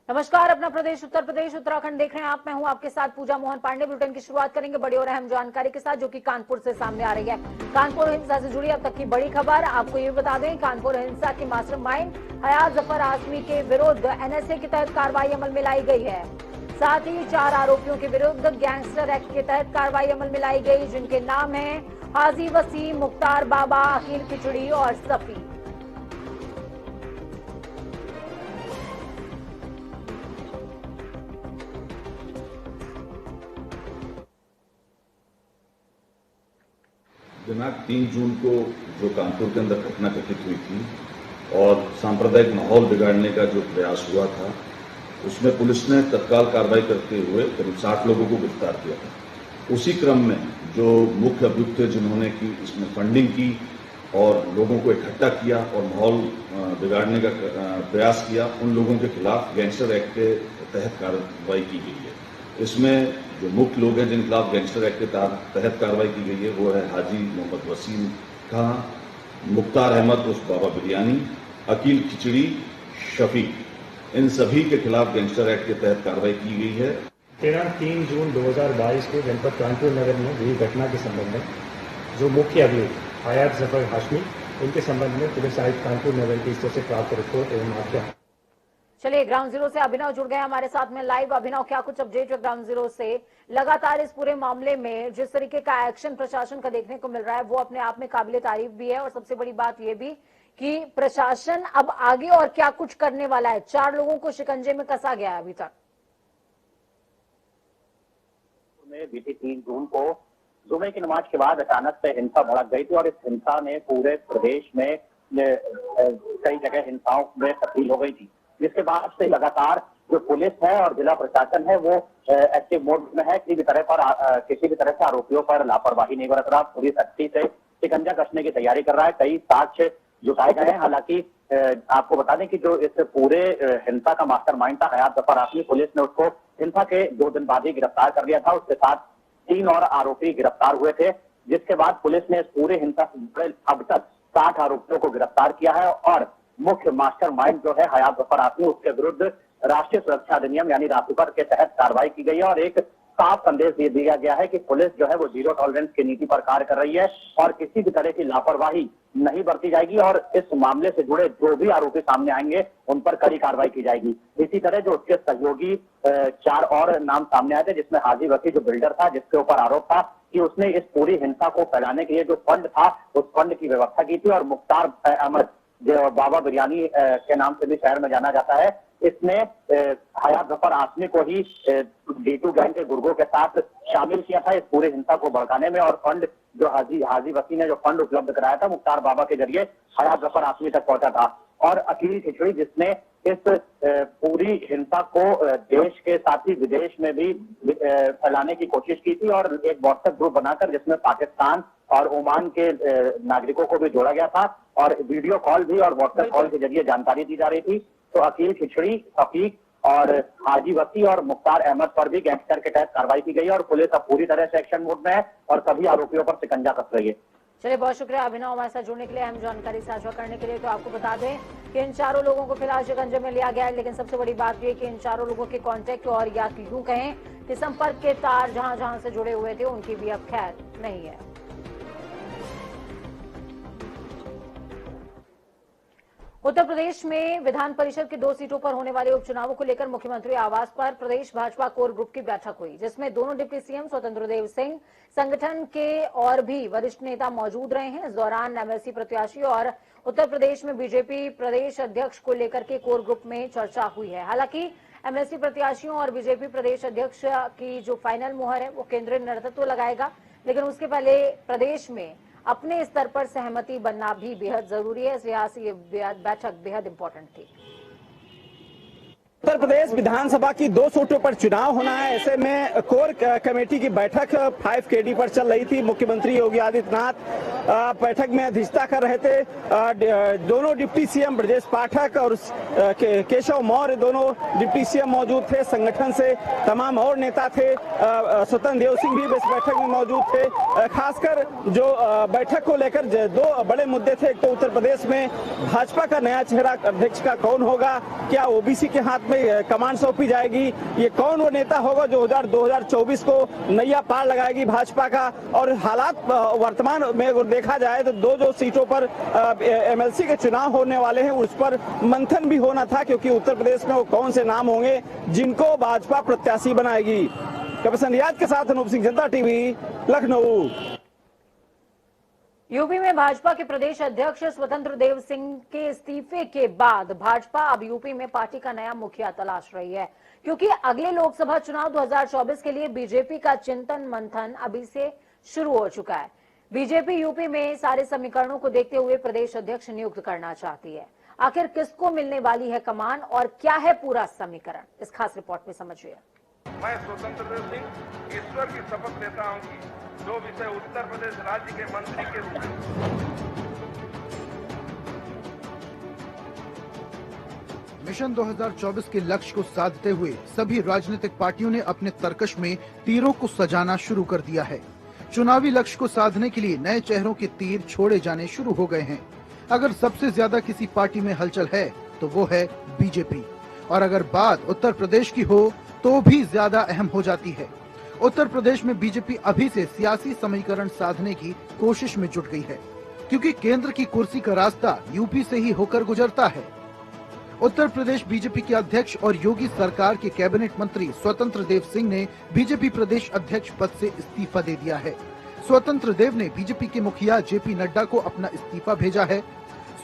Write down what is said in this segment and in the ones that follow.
नमस्कार, अपना प्रदेश उत्तर प्रदेश उत्तराखंड देख रहे हैं आप। मैं हूं आपके साथ पूजा मोहन पांडे। बुलेटिन की शुरुआत करेंगे बड़ी और अहम जानकारी के साथ, जो कि कानपुर से सामने आ रही है। कानपुर हिंसा से जुड़ी अब तक की बड़ी खबर आपको ये बता दें, कानपुर हिंसा के मास्टरमाइंड हयात जफर हाशमी के विरुद्ध एनएसए के तहत कार्रवाई अमल में लाई गई है। साथ ही 4 आरोपियों के विरुद्ध गैंगस्टर एक्ट के तहत कार्रवाई अमल में लाई गई, जिनके नाम है हाजी वसीम, मुख्तार बाबा, अकील खिचड़ी और सफी। दिनांक 3 जून को जो कानपुर के अंदर घटना घटित हुई थी और सांप्रदायिक माहौल बिगाड़ने का जो प्रयास हुआ था, उसमें पुलिस ने तत्काल कार्रवाई करते हुए करीब 60 लोगों को गिरफ्तार किया था। उसी क्रम में जो मुख्य अभियुक्त थे, जिन्होंने की इसमें फंडिंग की और लोगों को इकट्ठा किया और माहौल बिगाड़ने का प्रयास किया, उन लोगों के खिलाफ गैंगस्टर एक्ट के तहत कार्रवाई की गई है। इसमें जो मुख्य लोग हैं जिन खिलाफ गैंगस्टर एक्ट के तहत कार्रवाई की गई है, वो है हाजी मोहम्मद वसीम खां, मुख्तार अहमद उर्फ बाबा बिरयानी, अकील खिचड़ी, शफीक। इन सभी के खिलाफ गैंगस्टर एक्ट के तहत कार्रवाई की गई है। दिनांक 3 जून 2022 को जनपद कानपुर नगर में हुई घटना के संबंध में जो मुख्य अभियुक्त हयात जफर हाशमी, उनके संबंध में पुलिस आयुक्त कानपुर नगर की स्तर से प्राप्त रिपोर्ट एवं मामला। चलिए, ग्राउंड जीरो से अभिनव जुड़ गए हमारे साथ में लाइव। अभिनव, क्या कुछ अपडेट है ग्राउंड जीरो से? लगातार इस पूरे मामले में जिस तरीके का एक्शन प्रशासन का देखने को मिल रहा है, वो अपने आप में काबिले तारीफ भी है, और सबसे बड़ी बात यह भी कि प्रशासन अब आगे और क्या कुछ करने वाला है। 4 लोगों को शिकंजे में कसा गया है अभी तक। बीती 3 जून को जुमे की नमाज के बाद अचानक से हिंसा भड़क गई थी और इस हिंसा ने पूरे प्रदेश में कई जगह हिंसाओं में तब्दील हो गई थी, जिसके बाद से लगातार जो पुलिस है और जिला प्रशासन है वो एक्टिव मोड में है। किसी भी तरह से आरोपियों पर लापरवाही नहीं बरत रहा। पुलिस सख्ती से शिकंजा कसने की तैयारी कर रहा है। कई साक्ष्य जुटाए गए हैं। हालांकि आपको बता दें कि जो इस पूरे हिंसा का मास्टरमाइंड था हयात जफर हाशमी, पुलिस ने उसको हिंसा के 2 दिन बाद ही गिरफ्तार कर लिया था। उसके साथ 3 और आरोपी गिरफ्तार हुए थे, जिसके बाद पुलिस ने इस पूरे हिंसा से जुड़े अब तक 60 आरोपियों को गिरफ्तार किया है और मुख्य मास्टरमाइंड जो है हयात जफर हाशमी, उसके विरुद्ध राष्ट्रीय सुरक्षा अधिनियम यानी रासुकर के तहत कार्रवाई की गई है और एक साफ संदेश दे दिया गया है कि पुलिस जो है वो जीरो टॉलरेंस की नीति पर कार्य कर रही है और किसी भी तरह की लापरवाही नहीं बरती जाएगी और इस मामले से जुड़े जो भी आरोपी सामने आएंगे उन पर कड़ी कार्रवाई की जाएगी। इसी तरह जो उसके सहयोगी 4 और नाम सामने आए थे, जिसमें हाजी वसी जो बिल्डर था, जिसके ऊपर आरोप था कि उसने इस पूरी हिंसा को फैलाने के लिए जो फंड था उस फंड की व्यवस्था की थी, और मुख्तार अहमद जो बाबा बिरयानी के नाम से भी शहर में जाना जाता है, इसने हयात जफर हाशमी को ही D2 गैंग के गुर्गों के साथ शामिल किया था इस पूरे हिंसा को भड़काने में। और फंड जो हाजी वसी ने जो फंड उपलब्ध कराया था मुख्तार बाबा के जरिए हयात जफर हाशमी तक पहुंचा था। और अकील खिचड़ी, जिसने इस पूरी हिंसा को देश के साथ ही विदेश में भी फैलाने की कोशिश की थी और एक व्हाट्सएप ग्रुप बनाकर जिसमें पाकिस्तान और ओमान के नागरिकों को भी जोड़ा गया था और वीडियो कॉल भी और व्हाट्सएप कॉल के जरिए जानकारी दी जा रही थी। तो अकील खिचड़ी, शफीक और हाजी वसी और मुख्तार अहमद पर भी गैंगस्टर के तहत कार्रवाई की गई है और पुलिस अब पूरी तरह से एक्शन मोड में है और सभी आरोपियों पर शिकंजा कस रही है। चलिए, बहुत शुक्रिया अभिनव हमारे साथ जुड़ने के लिए, अहम जानकारी साझा करने के लिए। तो आपको बता दें कि इन 4 लोगों को फिलहाल शिकंजे में लिया गया है, लेकिन सबसे बड़ी बात यह कि इन 4 लोगों के कॉन्टेक्ट और या यूं कहें कि संपर्क के तार जहां जहां से जुड़े हुए थे उनकी भी अब खैर नहीं है। उत्तर प्रदेश में विधान परिषद की 2 सीटों पर होने वाले उपचुनावों को लेकर मुख्यमंत्री आवास पर प्रदेश भाजपा कोर ग्रुप की बैठक हुई, जिसमें दोनों डिप्टी सीएम स्वतंत्र देव सिंह, संगठन के और भी वरिष्ठ नेता मौजूद रहे हैं। इस दौरान एमएलसी प्रत्याशी और उत्तर प्रदेश में बीजेपी प्रदेश अध्यक्ष को लेकर के कोर ग्रुप में चर्चा हुई है। हालांकि एमएलसी प्रत्याशियों और बीजेपी प्रदेश अध्यक्ष की जो फाइनल मुहर है वो केंद्रीय नेतृत्व लगाएगा, लेकिन उसके पहले प्रदेश में अपने स्तर पर सहमति बनना भी बेहद जरूरी है। इस लिहाज से ये बैठक बेहद इंपॉर्टेंट थी। उत्तर प्रदेश विधानसभा की 2 सीटों पर चुनाव होना है। ऐसे में कोर कमेटी की बैठक 5KD पर चल रही थी। मुख्यमंत्री योगी आदित्यनाथ बैठक में अध्यक्षता कर रहे थे। दोनों डिप्टी सीएम ब्रजेश पाठक और केशव मौर्य दोनों डिप्टी सीएम मौजूद थे। संगठन से तमाम और नेता थे। स्वतंत्र देव सिंह भी इस बैठक में मौजूद थे। खासकर जो बैठक को लेकर 2 बड़े मुद्दे थे। एक तो उत्तर प्रदेश में भाजपा का नया चेहरा अध्यक्ष का कौन होगा, क्या ओबीसी के हाथ में से कमान सौंपी जाएगी। ये कौन वो नेता होगा जो 2024 को नैया पार लगाएगी भाजपा का। और हालात वर्तमान में अगर देखा जाए तो दो सीटों पर एमएलसी के चुनाव होने वाले हैं, उस पर मंथन भी होना था, क्योंकि उत्तर प्रदेश में वो कौन से नाम होंगे जिनको भाजपा प्रत्याशी बनाएगी। कैप्टन रियाज के साथ अनूप सिंह, जनता टीवी, लखनऊ। यूपी में भाजपा के प्रदेश अध्यक्ष स्वतंत्र देव सिंह के इस्तीफे के बाद भाजपा अब यूपी में पार्टी का नया मुखिया तलाश रही है, क्योंकि अगले लोकसभा चुनाव 2024 के लिए बीजेपी का चिंतन मंथन अभी से शुरू हो चुका है। बीजेपी यूपी में सारे समीकरणों को देखते हुए प्रदेश अध्यक्ष नियुक्त करना चाहती है। आखिर किसको मिलने वाली है कमान और क्या है पूरा समीकरण, इस खास रिपोर्ट में समझिए। मैं स्वतंत्र देव सिंह ईश्वर की शपथ लेता हूं कि जो विषय उत्तर प्रदेश राज्य के मंत्री के रूप में मिशन 2024 के लक्ष्य को साधते हुए सभी राजनीतिक पार्टियों ने अपने तर्कश में तीरों को सजाना शुरू कर दिया है। चुनावी लक्ष्य को साधने के लिए नए चेहरों के तीर छोड़े जाने शुरू हो गए हैं। अगर सबसे ज्यादा किसी पार्टी में हलचल है तो वो है बीजेपी, और अगर बात उत्तर प्रदेश की हो तो भी ज्यादा अहम हो जाती है। उत्तर प्रदेश में बीजेपी अभी से सियासी समीकरण साधने की कोशिश में जुट गई है, क्योंकि केंद्र की कुर्सी का रास्ता यूपी से ही होकर गुजरता है। उत्तर प्रदेश बीजेपी के अध्यक्ष और योगी सरकार के कैबिनेट मंत्री स्वतंत्र देव सिंह ने बीजेपी प्रदेश अध्यक्ष पद से इस्तीफा दे दिया है। स्वतंत्र देव ने बीजेपी के मुखिया जेपी नड्डा को अपना इस्तीफा भेजा है।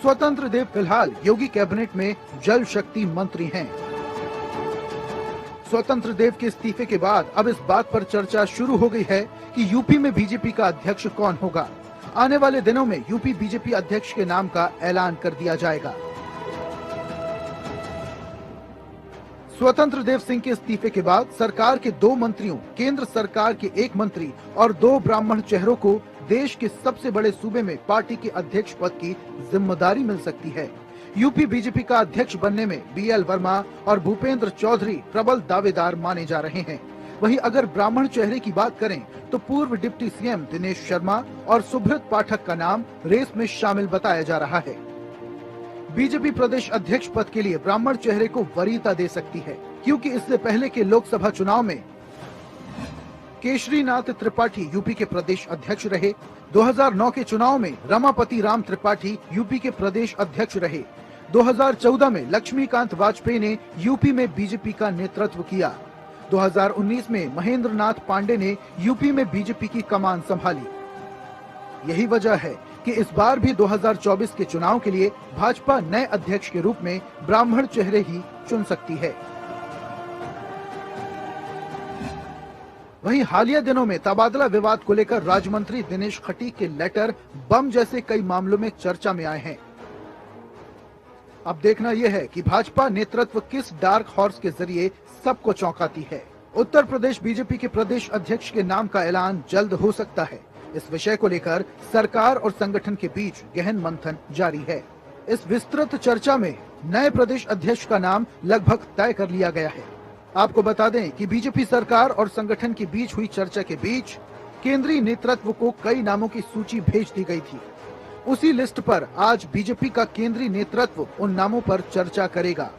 स्वतंत्र देव फिलहाल योगी कैबिनेट में जल शक्ति मंत्री हैं। स्वतंत्र देव के इस्तीफे के बाद अब इस बात पर चर्चा शुरू हो गई है कि यूपी में बीजेपी का अध्यक्ष कौन होगा। आने वाले दिनों में यूपी बीजेपी अध्यक्ष के नाम का ऐलान कर दिया जाएगा। स्वतंत्र देव सिंह के इस्तीफे के बाद सरकार के 2 मंत्रियों, केंद्र सरकार के 1 मंत्री और 2 ब्राह्मण चेहरों को देश के सबसे बड़े सूबे में पार्टी के अध्यक्ष पद की जिम्मेदारी मिल सकती है। यूपी बीजेपी का अध्यक्ष बनने में बीएल वर्मा और भूपेंद्र चौधरी प्रबल दावेदार माने जा रहे हैं। वहीं अगर ब्राह्मण चेहरे की बात करें तो पूर्व डिप्टी सीएम दिनेश शर्मा और सुब्रत पाठक का नाम रेस में शामिल बताया जा रहा है। बीजेपी प्रदेश अध्यक्ष पद के लिए ब्राह्मण चेहरे को वरीयता दे सकती है, क्योंकि इससे पहले के लोकसभा चुनाव में केशरीनाथ त्रिपाठी यूपी के प्रदेश अध्यक्ष रहे। 2009 के चुनाव में रमापति राम त्रिपाठी यूपी के प्रदेश अध्यक्ष रहे। 2014 में लक्ष्मीकांत वाजपेयी ने यूपी में बीजेपी का नेतृत्व किया। 2019 में महेंद्र नाथ पांडे ने यूपी में बीजेपी की कमान संभाली। यही वजह है कि इस बार भी 2024 के चुनाव के लिए भाजपा नए अध्यक्ष के रूप में ब्राह्मण चेहरे ही चुन सकती है। वहीं हालिया दिनों में तबादला विवाद को लेकर राज्य मंत्री दिनेश खटीक के लेटर बम जैसे कई मामलों में चर्चा में आए हैं। अब देखना यह है कि भाजपा नेतृत्व किस डार्क हॉर्स के जरिए सबको चौंकाती है। उत्तर प्रदेश बीजेपी के प्रदेश अध्यक्ष के नाम का ऐलान जल्द हो सकता है। इस विषय को लेकर सरकार और संगठन के बीच गहन मंथन जारी है। इस विस्तृत चर्चा में नए प्रदेश अध्यक्ष का नाम लगभग तय कर लिया गया है। आपको बता दें कि बीजेपी सरकार और संगठन के बीच हुई चर्चा के बीच केंद्रीय नेतृत्व को कई नामों की सूची भेज दी गई थी। उसी लिस्ट पर आज बीजेपी का केंद्रीय नेतृत्व उन नामों पर चर्चा करेगा।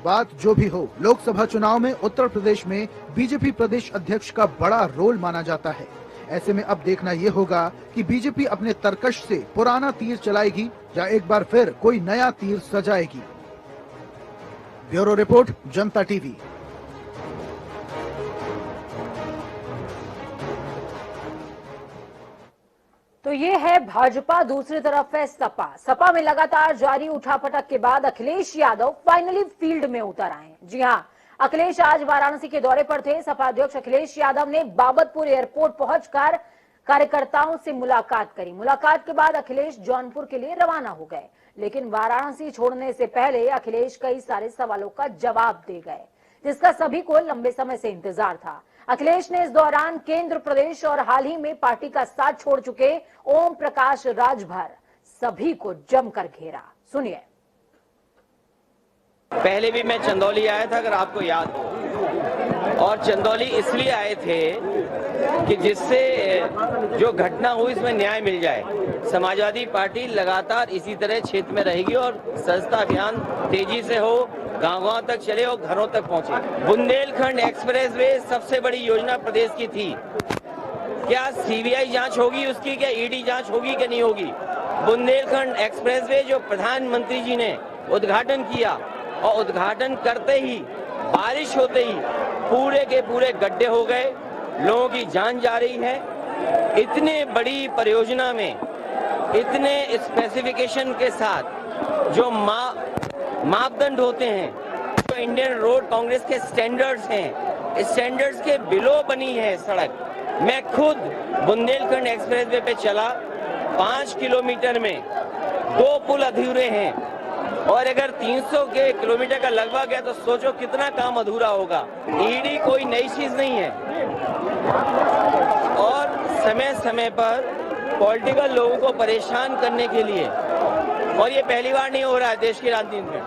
बात जो भी हो, लोकसभा चुनाव में उत्तर प्रदेश में बीजेपी प्रदेश अध्यक्ष का बड़ा रोल माना जाता है। ऐसे में अब देखना ये होगा कि बीजेपी अपने तरकश से पुराना तीर चलाएगी या एक बार फिर कोई नया तीर सजाएगी। ब्यूरो रिपोर्ट, जनता टीवी। तो ये है भाजपा, दूसरी तरफ है सपा। सपा में लगातार जारी उठापटक के बाद अखिलेश यादव फाइनली फील्ड में उतर आए हैं। जी हां, अखिलेश आज वाराणसी के दौरे पर थे। सपा अध्यक्ष अखिलेश यादव ने बाबतपुर एयरपोर्ट पहुंचकर कार्यकर्ताओं से मुलाकात करी। मुलाकात के बाद अखिलेश जौनपुर के लिए रवाना हो गए, लेकिन वाराणसी छोड़ने से पहले अखिलेश कई सारे सवालों का जवाब दे गए, जिसका सभी को लंबे समय से इंतजार था। अखिलेश ने इस दौरान केंद्र, प्रदेश और हाल ही में पार्टी का साथ छोड़ चुके ओम प्रकाश राजभर सभी को जमकर घेरा। सुनिए। पहले भी मैं चंदौली आया था, अगर आपको याद हो, और चंदौली इसलिए आए थे कि जिससे जो घटना हुई इसमें न्याय मिल जाए। समाजवादी पार्टी लगातार इसी तरह क्षेत्र में रहेगी और सदस्यता अभियान तेजी से हो, गांव-गांव तक चले और घरों तक पहुंचे। बुंदेलखंड एक्सप्रेसवे सबसे बड़ी योजना प्रदेश की थी। क्या सीबीआई जांच होगी उसकी, क्या ईडी जांच होगी कि नहीं होगी? बुंदेलखंड एक्सप्रेसवे जो प्रधानमंत्री जी ने उद्घाटन किया और उद्घाटन करते ही बारिश होते ही पूरे के पूरे गड्ढे हो गए, लोगों की जान जा रही है। इतने बड़ी परियोजना में इतने स्पेसिफिकेशन के साथ जो मापदंड होते हैं, जो इंडियन रोड कांग्रेस के स्टैंडर्ड्स हैं, स्टैंडर्ड्स के बिलो बनी है सड़क। मैं खुद बुंदेलखंड एक्सप्रेसवे पे चला, 5 किलोमीटर में 2 पुल अधूरे हैं और अगर 300 के किलोमीटर का लगभग है तो सोचो कितना काम अधूरा होगा। ईडी कोई नई चीज नहीं है और समय समय पर पॉलिटिकल लोगों को परेशान करने के लिए, और ये पहली बार नहीं हो रहा है देश की राजनीति में,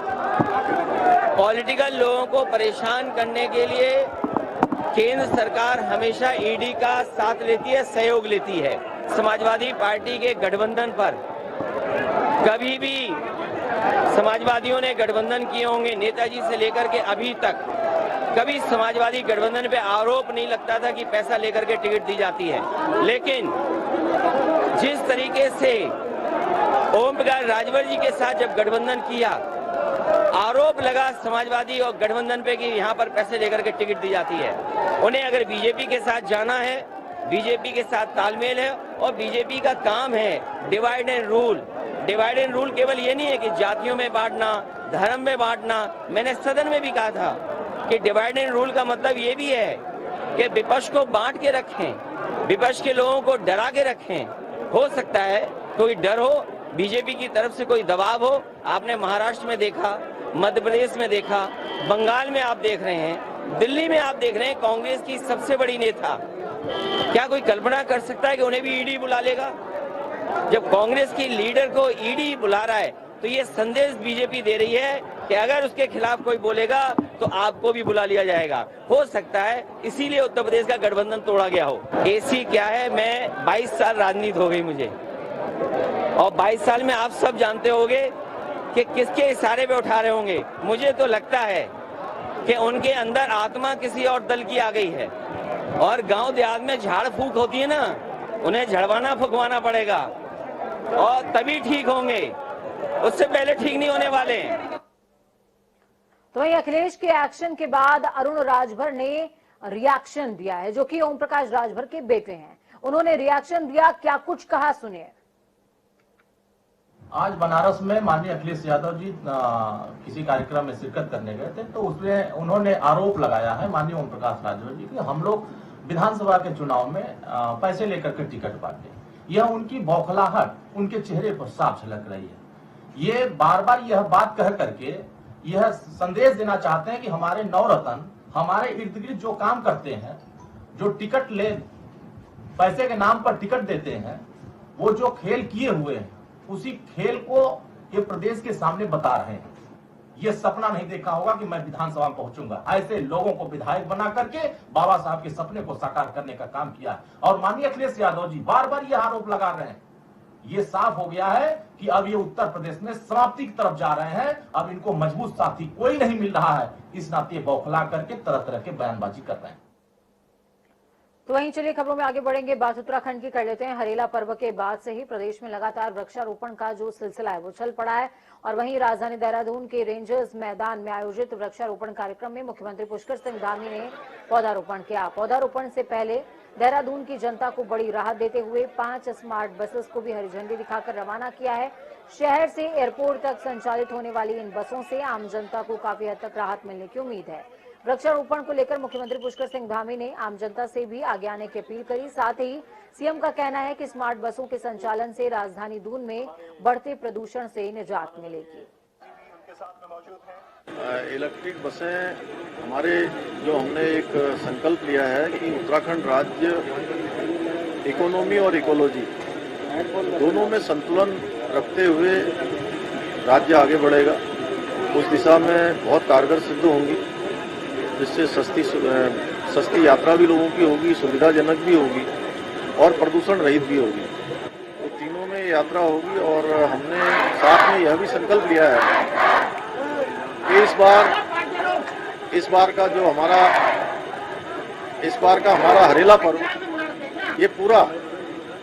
पॉलिटिकल लोगों को परेशान करने के लिए केंद्र सरकार हमेशा ईडी का साथ लेती है, सहयोग लेती है। समाजवादी पार्टी के गठबंधन पर कभी भी समाजवादियों ने गठबंधन किए होंगे, नेताजी से लेकर के अभी तक कभी समाजवादी गठबंधन पे आरोप नहीं लगता था कि पैसा लेकर के टिकट दी जाती है। लेकिन जिस तरीके से ओम प्रकाश राजभर जी के साथ जब गठबंधन किया, आरोप लगा समाजवादी और गठबंधन पे कि यहाँ पर पैसे लेकर के टिकट दी जाती है। उन्हें अगर बीजेपी के साथ जाना है, बीजेपी के साथ तालमेल है और बीजेपी का काम है divide and rule. Divide and rule केवल ये नहीं है कि जातियों में बांटना, धर्म में बांटना। मैंने सदन में भी कहा था कि डिवाइड एंड रूल का मतलब ये भी है कि विपक्ष को बांट के रखें, विपक्ष के लोगों को डरा के रखें। हो सकता है कोई डर हो, बीजेपी की तरफ से कोई दबाव हो। आपने महाराष्ट्र में देखा, मध्य प्रदेश में देखा, बंगाल में आप देख रहे हैं, दिल्ली में आप देख रहे हैं, कांग्रेस की सबसे बड़ी नेता, क्या कोई कल्पना कर सकता है कि उन्हें भी ईडी बुला लेगा? जब कांग्रेस की लीडर को ईडी बुला रहा है तो ये संदेश बीजेपी दे रही है कि अगर उसके खिलाफ कोई बोलेगा तो आपको भी बुला लिया जाएगा। हो सकता है इसीलिए उत्तर प्रदेश का गठबंधन तोड़ा गया हो। एसी क्या है, मैं 22 साल राजनीति हो गई मुझे, और 22 साल में आप सब जानते होंगे कि किसके इशारे पे उठा रहे होंगे। मुझे तो लगता है कि उनके अंदर आत्मा किसी और दल की आ गई है, और गांव देहात में झाड़ फूक होती है ना, उन्हें झड़वाना फुकवाना पड़ेगा और तभी ठीक होंगे, उससे पहले ठीक नहीं होने वाले। तो वहीं अखिलेश के एक्शन के बाद अरुण राजभर ने रिएक्शन दिया है, जो कि ओम प्रकाश राजभर के बेटे हैं। उन्होंने रिएक्शन दिया, क्या कुछ कहा सुनिए। आज बनारस में माननीय अखिलेश यादव जी किसी कार्यक्रम में शिरकत करने गए थे, तो उसमें उन्होंने आरोप लगाया है माननीय ओम प्रकाश राजभर जी कि हम लोग विधानसभा के चुनाव में पैसे लेकर के टिकट बांटे। यह उनकी बौखलाहट उनके चेहरे पर साफ झलक रही है। ये बार बार यह बात कह करके यह संदेश देना चाहते हैं कि हमारे नवरत्न हमारे इर्द गिर्द जो काम करते हैं, जो टिकट ले पैसे के नाम पर टिकट देते हैं, वो जो खेल किए हुए हैं उसी खेल को ये प्रदेश के सामने बता रहे हैं। ये सपना नहीं देखा होगा कि मैं विधानसभा में पहुंचूंगा। ऐसे लोगों को विधायक बना करके बाबा साहब के सपने को साकार करने का काम किया। और माननीय अखिलेश यादव जी बार बार ये आरोप लगा रहे हैं। ये साफ हो गया है कि अब ये उत्तर प्रदेश में समाप्ति की तरफ जा रहे हैं। अब इनको मजबूत साथी कोई नहीं मिल रहा है, इस नाते बौखला करके तरह तरह के बयानबाजी कर रहे हैं। तो वहीं चलिए खबरों में आगे बढ़ेंगे। बात उत्तराखंड की कर लेते हैं। हरेला पर्व के बाद से ही प्रदेश में लगातार वृक्षारोपण का जो सिलसिला है वो चल पड़ा है, और वहीं राजधानी देहरादून के रेंजर्स मैदान में आयोजित वृक्षारोपण कार्यक्रम में मुख्यमंत्री पुष्कर सिंह धामी ने पौधारोपण किया। पौधारोपण से पहले देहरादून की जनता को बड़ी राहत देते हुए 5 स्मार्ट बसेस को भी हरी झंडी दिखाकर रवाना किया है। शहर से एयरपोर्ट तक संचालित होने वाली इन बसों से आम जनता को काफी हद तक राहत मिलने की उम्मीद है। वृक्षारोपण को लेकर मुख्यमंत्री पुष्कर सिंह धामी ने आम जनता से भी आगे आने की अपील करी। साथ ही सीएम का कहना है कि स्मार्ट बसों के संचालन से राजधानी दून में बढ़ते प्रदूषण से निजात मिलेगी। इलेक्ट्रिक बसें हमारे जो हमने एक संकल्प लिया है कि उत्तराखंड राज्य इकोनॉमी और इकोलॉजी दोनों में संतुलन रखते हुए राज्य आगे बढ़ेगा। उस दिशा में बहुत कारगर सिद्ध होंगी, जिससे सस्ती यात्रा भी लोगों की होगी, सुविधाजनक भी होगी और प्रदूषण रहित भी होगी। तो तीनों में यात्रा होगी। और हमने साथ में यह भी संकल्प लिया है कि इस बार का हमारा हरेला पर्व ये पूरा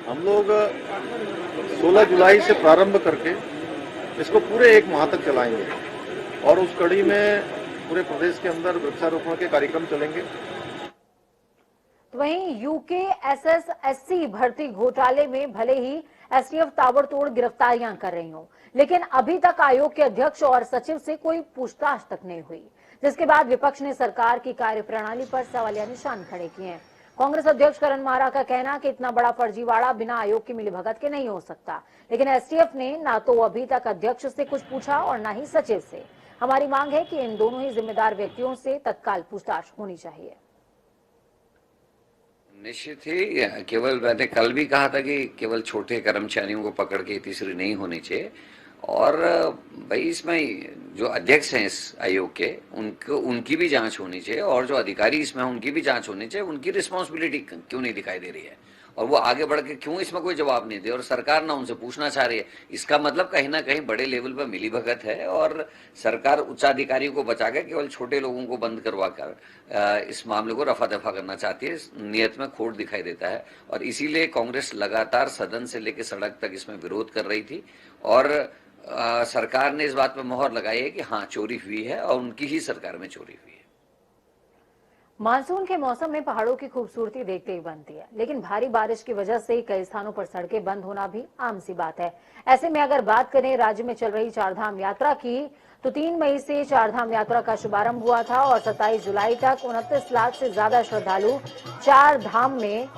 हम लोग 16 जुलाई से प्रारंभ करके इसको पूरे 1 माह तक चलाएंगे और उस कड़ी में पूरे प्रदेश के अंदर वृक्षारोपण के कार्यक्रम चलेंगे। वहीं यूके SSSC भर्ती घोटाले में भले ही एसटीएफ ताबड़तोड़ गिरफ्तारियां कर रही हो, लेकिन अभी तक आयोग के अध्यक्ष और सचिव से कोई पूछताछ तक नहीं हुई, जिसके बाद विपक्ष ने सरकार की कार्यप्रणाली पर सवालिया निशान खड़े किए हैं। कांग्रेस अध्यक्ष करण मारा का कहना कि इतना बड़ा फर्जीवाड़ा बिना आयोग की मिलीभगत के नहीं हो सकता, लेकिन एसटीएफ ने ना तो अभी तक अध्यक्ष से कुछ पूछा और ना ही सचिव से। हमारी मांग है कि इन दोनों ही जिम्मेदार व्यक्तियों से तत्काल पूछताछ होनी चाहिए। निश्चित ही केवल मैंने कल भी कहा था कि केवल छोटे कर्मचारियों को पकड़ के तीसरी नहीं होनी चाहिए, और भाई इसमें जो अध्यक्ष हैं इस आयोग के उनकी भी जांच होनी चाहिए, और जो अधिकारी इसमें उनकी भी जांच होनी चाहिए। उनकी रिस्पॉन्सिबिलिटी क्यों नहीं दिखाई दे रही है और वो आगे बढ़ के क्यों इसमें कोई जवाब नहीं दे, और सरकार ना उनसे पूछना चाह रही है। इसका मतलब कहीं ना कहीं बड़े लेवल पर मिलीभगत है और सरकार उच्चाधिकारियों को बचा के केवल छोटे लोगों को बंद करवा कर इस मामले को रफा दफा करना चाहती है। नियत में खोट दिखाई देता है और इसीलिए कांग्रेस लगातार सदन से लेकर सड़क तक इसमें विरोध कर रही थी, और सरकार ने इस बात पर मोहर लगाई है कि हाँ चोरी हुई है और उनकी ही सरकार में चोरी हुई है। मानसून के मौसम में पहाड़ों की खूबसूरती देखते ही बनती है, लेकिन भारी बारिश की वजह से कई स्थानों पर सड़कें बंद होना भी आम सी बात है। ऐसे में अगर बात करें राज्य में चल रही चारधाम यात्रा की, तो 3 मई से चारधाम यात्रा का शुभारंभ हुआ था और 27 जुलाई तक 29 लाख से ज्यादा श्रद्धालु चार धाम में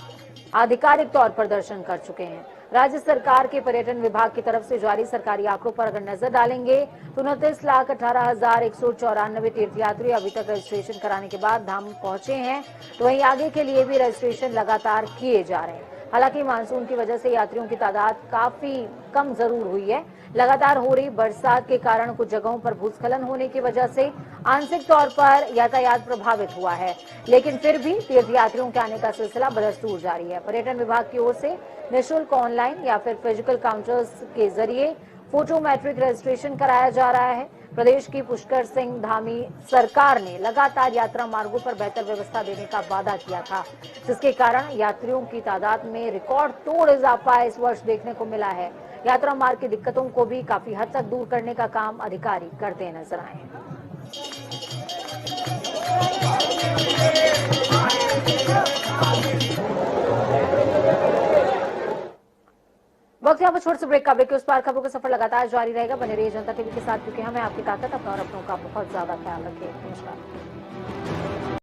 आधिकारिक तौर पर दर्शन कर चुके हैं। राज्य सरकार के पर्यटन विभाग की तरफ से जारी सरकारी आंकड़ों पर अगर नजर डालेंगे तो 29,18,194 तीर्थयात्री अभी तक रजिस्ट्रेशन कराने के बाद धाम पहुंचे हैं, तो वहीं आगे के लिए भी रजिस्ट्रेशन लगातार किए जा रहे हैं। हालांकि मानसून की वजह से यात्रियों की तादाद काफी कम जरूर हुई है। लगातार हो रही बरसात के कारण कुछ जगहों पर भूस्खलन होने की वजह से आंशिक तौर पर यातायात प्रभावित हुआ है, लेकिन फिर भी तीर्थयात्रियों के आने का सिलसिला बदस्तूर जारी है। पर्यटन विभाग की ओर से निःशुल्क ऑनलाइन या फिर फिजिकल काउंटर्स के जरिए फोटोमेट्रिक रजिस्ट्रेशन कराया जा रहा है। प्रदेश की पुष्कर सिंह धामी सरकार ने लगातार यात्रा मार्गों पर बेहतर व्यवस्था देने का वादा किया था, जिसके कारण यात्रियों की तादाद में रिकॉर्ड तोड़ इजाफा इस वर्ष देखने को मिला है। यात्रा मार्ग की दिक्कतों को भी काफी हद तक दूर करने का काम अधिकारी करते नजर आए हैं। वक्त यहाँ पर छोटे से ब्रेक का। ब्रेक के उस पार खबरों का सफर लगातार जारी रहेगा। बने रहिए जनता टीवी के साथ, क्योंकि हमें आपकी ताकत अपना और अपनों का बहुत ज्यादा ख्याल रखिए। नमस्कार।